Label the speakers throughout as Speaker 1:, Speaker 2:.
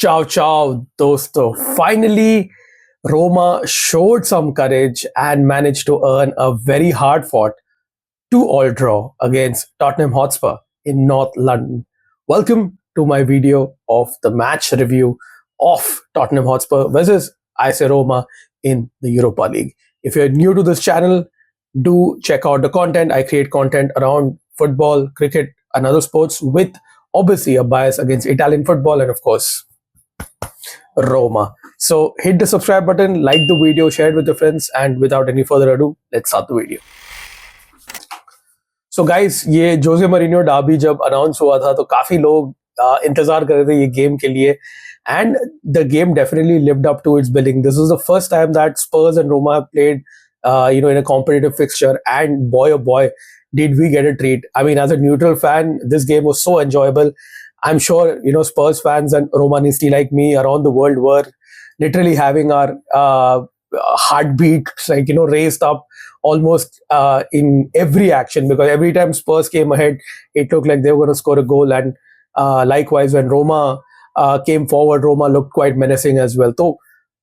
Speaker 1: Ciao, ciao, dosto. Finally, Roma showed some courage and managed to earn a very hard fought 2-all draw against Tottenham Hotspur in North London. Welcome to my video of the match review of Tottenham Hotspur versus AS Roma in the Europa League. If you're new to this channel, do check out the content. I create content around football, cricket, and other sports with obviously a bias against Italian football and, of course, Roma. So hit the subscribe button, like the video, share it with your friends, and without any further ado, let's start the video. So guys, ये जोसे Merino Derby जब announce हुआ था तो काफी लोग इंतजार कर रहे थे ये गेम के लिए and the game definitely lived up to its billing. This was the first time that Spurs and Roma have played in a competitive fixture, and boy oh boy did we get a treat. I mean, as a neutral fan, this game was so enjoyable. I'm sure Spurs fans and Romanisti like me around the world were literally having our heartbeats raised up almost in every action, because every time Spurs came ahead, it looked like they were going to score a goal, and likewise when Roma came forward, Roma looked quite menacing as well. तो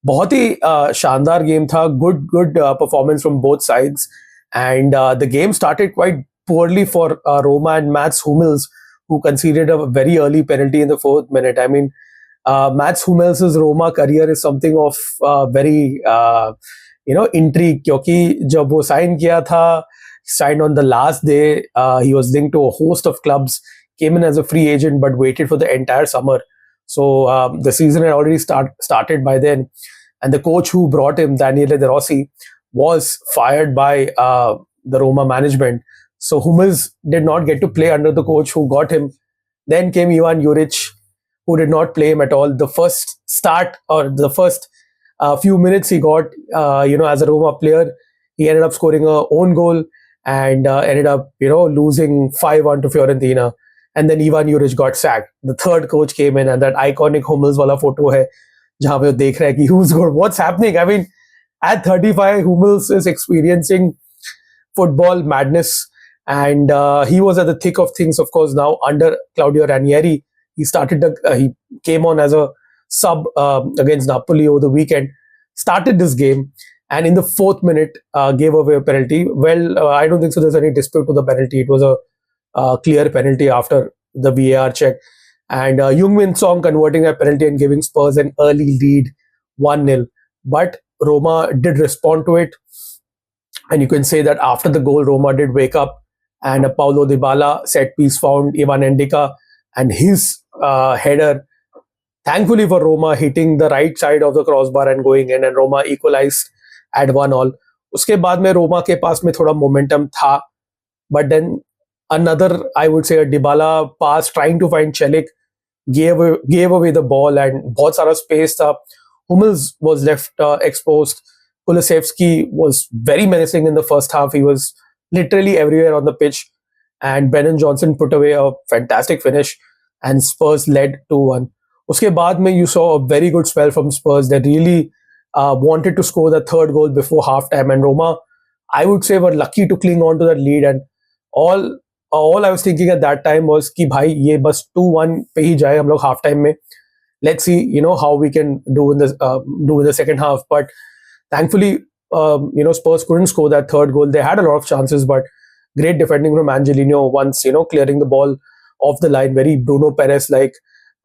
Speaker 1: बहुत ही शानदार game था. Good performance from both sides, and the game started quite poorly for Roma and Mats Hummels, who conceded a very early penalty in the 4th minute. I mean, Mats Hummels' Roma career is something of very intrigue, क्योंकि जब वो sign किया था, signed on the last day, he was linked to a host of clubs, came in as a free agent but waited for the entire summer. So the season had already started by then, and the coach who brought him, Giallorossi, was fired by the Roma management. So Hummels did not get to play under the coach who got him. Then came Ivan Juric, who did not play him at all. The first start, or the first few minutes he got, as a Roma player, he ended up scoring a own goal and ended up, losing 5-1 to Fiorentina. And then Ivan Juric got sacked. The third coach came in, and that iconic Hummels wala photo hai, jahan pe dekh raha hai ki who's good, what's happening. I mean, at 35, Hummels is experiencing football madness, and he was at the thick of things, of course, now under Claudio Ranieri. He came on as a sub against Napoli over the weekend, started this game, and in the 4th minute gave away a penalty. Well, I don't think so there's any dispute to the penalty. It was a clear penalty after the VAR check, and Heung-min Song converting a penalty and giving Spurs an early lead 1-0. But Roma did respond to it, and you can say that after the goal, Roma did wake up, and a Paulo Dybala set piece found Ivan Endika, and his header, thankfully for Roma, hitting the right side of the crossbar and going in, and Roma equalized at 1-1. उसके बाद में रोमा के पास में थोड़ा momentum था, but then another, I would say, a Dybala pass trying to find Celik gave away the ball, and बहुत सारा space था. Hummels was left exposed. Kulusevski was very menacing in the first half. He was literally everywhere on the pitch, and Menon Johnson put away a fantastic finish, and Spurs led 2-1. उसके बाद में you saw a very good spell from Spurs. They really wanted to score the third goal before halftime, and Roma, I would say, were lucky to cling on to that lead. And all I was thinking at that time was कि भाई ये बस 2-1 पे ही जाए हम लोग half time में. Let's see, how we can do in the second half. But thankfully, Spurs couldn't score that third goal. They had a lot of chances, but great defending from Angelino once, clearing the ball off the line, very Bruno Perez like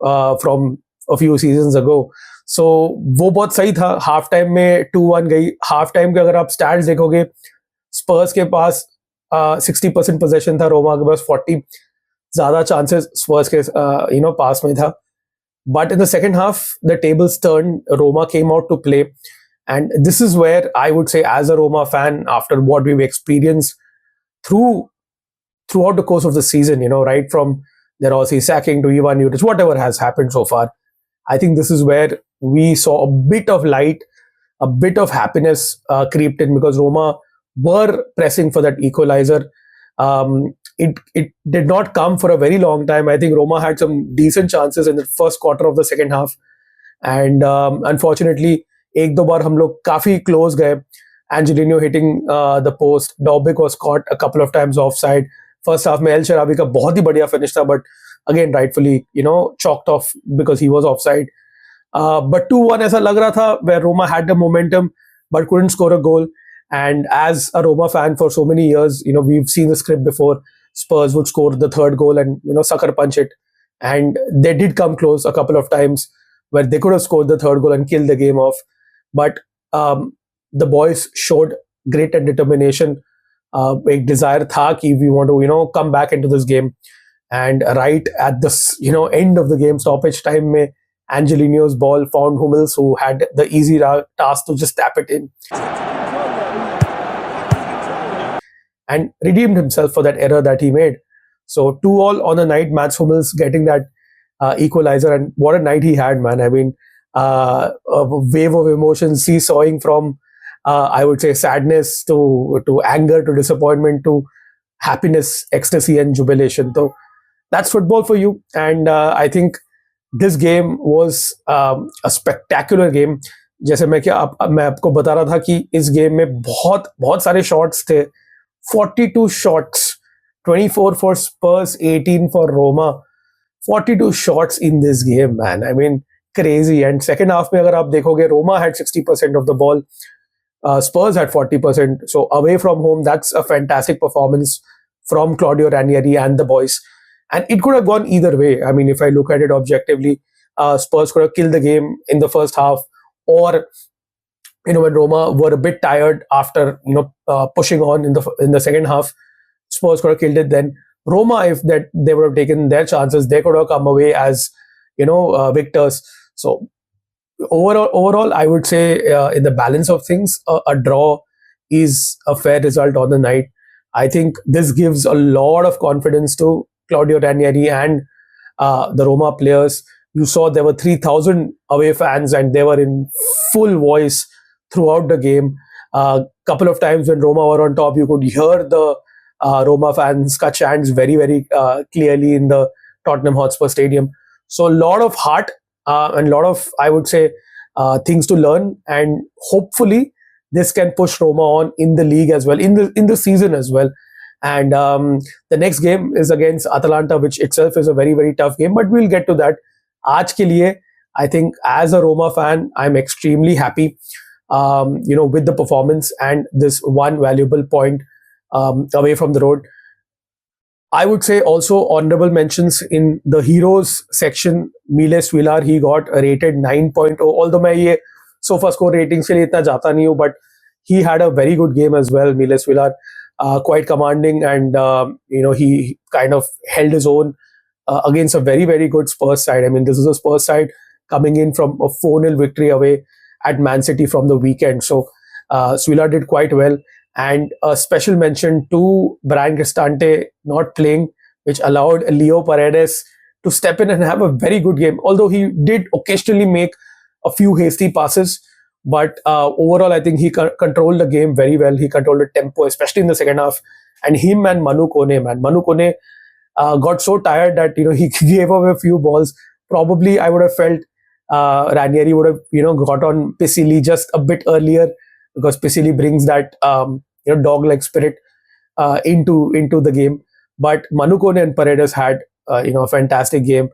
Speaker 1: from a few seasons ago. So वो बहुत सही था. Half time में 2-1 गई. Half time के अगर आप stats देखोगे, Spurs के पास 60% possession था, रोमा के पास 40. ज़्यादा chances Spurs के पास में था. But in the second half, the tables turned. Roma came out to play, and this is where I would say, as a Roma fan, after what we've experienced throughout the course of the season, right from Giallorossi sacking to Ivan Juric, whatever has happened so far, I think this is where we saw a bit of light, a bit of happiness creeped in, because Roma were pressing for that equalizer. It did not come for a very long time. I think Roma had some decent chances in the first quarter of the second half, and unfortunately एक दो बार हम लोग काफी close गए. Angelino hitting the post. Dobbik was caught a couple of times offside. First half में El Sharawi का बहुत ही बढ़िया finish था, but again rightfully chalked off because he was offside. But 2-1 ऐसा लग रहा था, where Roma had the momentum but couldn't score a goal. And as a Roma fan for so many years, we've seen the script before. Spurs would score the third goal and sucker punch it, and they did come close a couple of times where they could have scored the third goal and killed the game off. But the boys showed great and determination. एक desire था कि we want to come back into this game. And right at the end of the game, stoppage time में Angelino's ball found Hummels, who had the easy task to just tap it in and redeemed himself for that error that he made. So 2-2 on the night, Mats Hummels getting that equalizer, and what a night he had, man. I mean, a wave of emotions seesawing from, I would say, sadness to anger to disappointment to happiness, ecstasy, and jubilation. So that's football for you. And I think this game was a spectacular game. जैसे मैं आपको बता रहा था कि इस game में बहुत बहुत सारे शॉट्स थे. 42 shots, 24 for Spurs, 18 for Roma. 42 shots in this game, man. I mean, crazy. And second half में अगर आप देखोगे, Roma had 60% of the ball. Spurs had 40%. So away from home, that's a fantastic performance from Claudio Ranieri and the boys. And it could have gone either way. I mean, if I look at it objectively, Spurs could have killed the game in the first half, or when Roma were a bit tired after pushing on in the second half, Spurs could have killed it. Then Roma, if that they would have taken their chances, they could have come away as victors. So overall, I would say in the balance of things, a draw is a fair result on the night. I think this gives a lot of confidence to Claudio Ranieri and the Roma players. You saw there were 3,000 away fans, and they were in full voice throughout the game. Couple of times when Roma were on top, you could hear the Roma fans chants very, very clearly in the Tottenham Hotspur Stadium. So a lot of heart and a lot of, I would say, things to learn, and hopefully this can push Roma on in the league as well, in the season as well. And the next game is against Atalanta, which itself is a very, very tough game, but we'll get to that. आज के लिए, I think as a Roma fan, I'm extremely happy, with the performance and this one valuable point away from the road. I would say also honorable mentions in the heroes section. Miles Villar, he got rated 9.0. Although मैं ये sofa score ratings के लिए इतना जाता नहीं हूँ, but he had a very good game as well. Miles Villar, quite commanding, and he kind of held his own against a very, very good Spurs side. I mean, this is a Spurs side coming in from a 4-0 victory away at Man City from the weekend. So Svila did quite well. And a special mention to Brian Cristante not playing, which allowed Leo Paredes to step in and have a very good game. Although he did occasionally make a few hasty passes, but overall, I think he controlled the game very well. He controlled the tempo, especially in the second half. And him and Manu Kone got so tired that he gave away a few balls. Probably, I would have felt Ranieri would have got on Pisili just a bit earlier, because Pisili brings that dog-like spirit into the game. But Manu Kone and Paredes had a fantastic game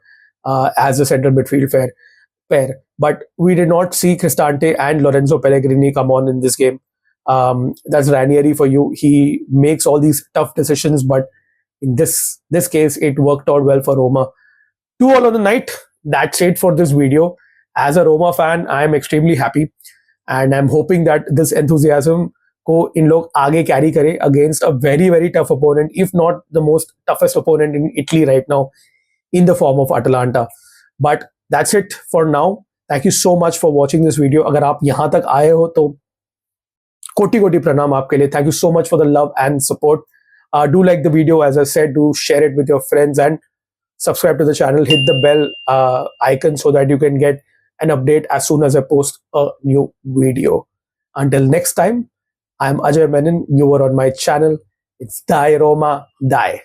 Speaker 1: as a central midfield pair. But we did not see Cristante and Lorenzo Pellegrini come on in this game. That's Ranieri for you. He makes all these tough decisions, but in this case, it worked out well for Roma. 2-2 on the night. That's it for this video. As a Roma fan, I am extremely happy, and I'm hoping that this enthusiasm को इन लोग आगे carry करे against a very, very tough opponent, if not the most toughest opponent in Italy right now, in the form of Atalanta. But that's it for now. Thank you so much for watching this video. अगर आप यहाँ तक आए हो तो कोटि कोटि प्रणाम आपके लिए. Thank you so much for the love and support. Do like the video, as I said. Do share it with your friends and subscribe to the channel. Hit the bell icon so that you can get an update as soon as I post a new video. Until next time, I'm Ajay Menon. You were on my channel. It's Die Roma Die.